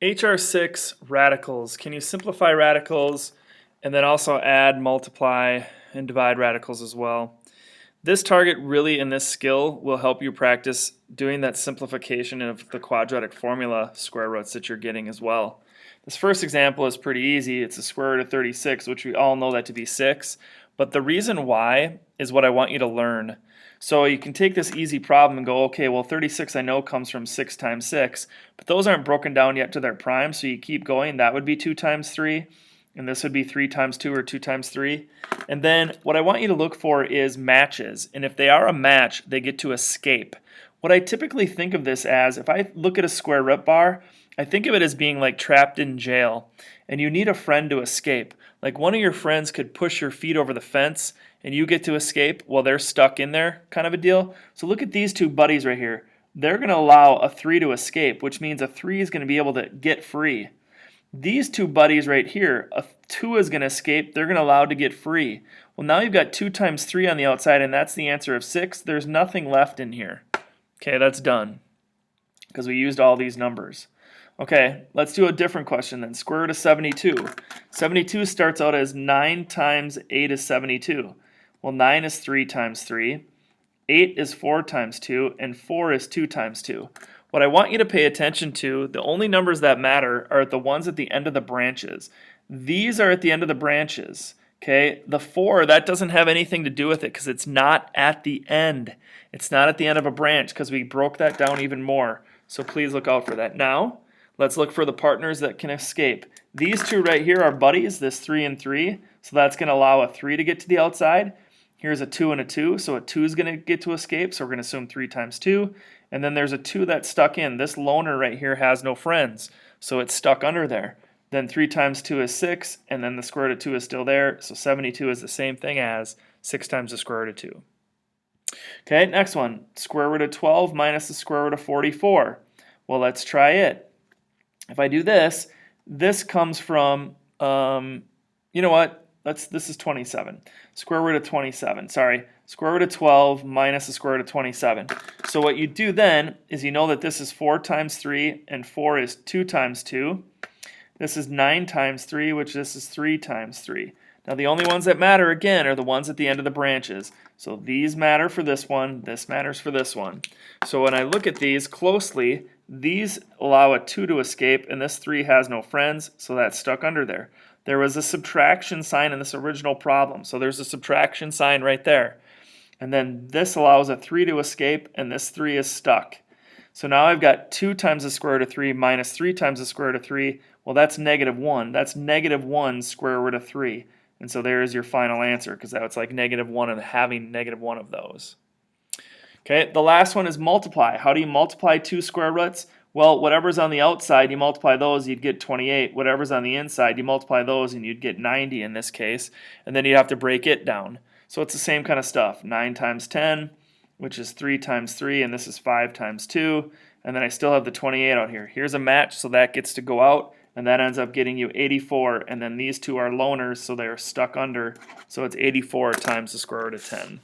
HR6 radicals. Can you simplify radicals and then also add, multiply, and divide radicals as well? This target really in this skill will help you practice doing that simplification of the quadratic formula square roots that you're getting as well. This first example is pretty easy. It's the square root of 36, which we all know that to be 6. But the reason why is what I want you to learn. So you can take this easy problem and go, okay, well 36 I know comes from 6 times 6, but those aren't broken down yet to their prime, so you keep going. That would be 2 times 3, and this would be 3 times 2 or 2 times 3. And then what I want you to look for is matches, and if they are a match, they get to escape. What I typically think of this as, if I look at a square root bar, I think of it as being like trapped in jail, and you need a friend to escape. Like one of your friends could push your feet over the fence and you get to escape while they're stuck in there, kind of a deal. So look at these two buddies right here. They're going to allow a 3 to escape, which means a 3 is going to be able to get free. These two buddies right here, a 2 is going to escape. They're going to allow to get free. Well, now you've got 2 times 3 on the outside, and that's the answer of 6. There's nothing left in here. Okay, that's done because we used all these numbers. Okay, let's do a different question then. Square root of 72. 72 starts out as 9 times 8 is 72. Well, 9 is 3 times 3. 8 is 4 times 2. And 4 is 2 times 2. What I want you to pay attention to, the only numbers that matter are the ones at the end of the branches. These are at the end of the branches. Okay, the 4, that doesn't have anything to do with it because it's not at the end. It's not at the end of a branch because we broke that down even more. So please look out for that. Now, let's look for the partners that can escape. These two right here are buddies, this 3 and 3. So that's going to allow a 3 to get to the outside. Here's a 2 and a 2. So a 2 is going to get to escape. So we're going to assume 3 times 2. And then there's a 2 that's stuck in. This loner right here has no friends. So it's stuck under there. Then 3 times 2 is 6. And then the square root of 2 is still there. So 72 is the same thing as 6 times the square root of 2. Okay, next one. Square root of 12 minus the square root of 44. Well, let's try it. If I do this, this comes from, you know what? This is 27. Square root of 27, sorry. Square root of 12 minus the square root of 27. So what you do then is you know that this is 4 times 3, and 4 is 2 times 2. This is 9 times 3, which this is 3 times 3. Now the only ones that matter, again, are the ones at the end of the branches. So these matter for this one, this matters for this one. So when I look at these closely, these allow a 2 to escape, and this 3 has no friends, so that's stuck under there. There was a subtraction sign in this original problem, so there's a subtraction sign right there. And then this allows a 3 to escape, and this 3 is stuck. So now I've got 2 times the square root of 3 minus 3 times the square root of 3. Well, that's negative 1. That's negative 1 square root of 3. And so there is your final answer, because that's like negative 1 and having negative 1 of those. Okay, the last one is multiply. How do you multiply 2 square roots? Well, whatever's on the outside, you multiply those, you'd get 28. Whatever's on the inside, you multiply those, and you'd get 90 in this case. And then you'd have to break it down. So it's the same kind of stuff. 9 times 10, which is 3 times 3, and this is 5 times 2. And then I still have the 28 out here. Here's a match, so that gets to go out, and that ends up getting you 84. And then these two are loners, so they're stuck under. So it's 84 times the square root of 10.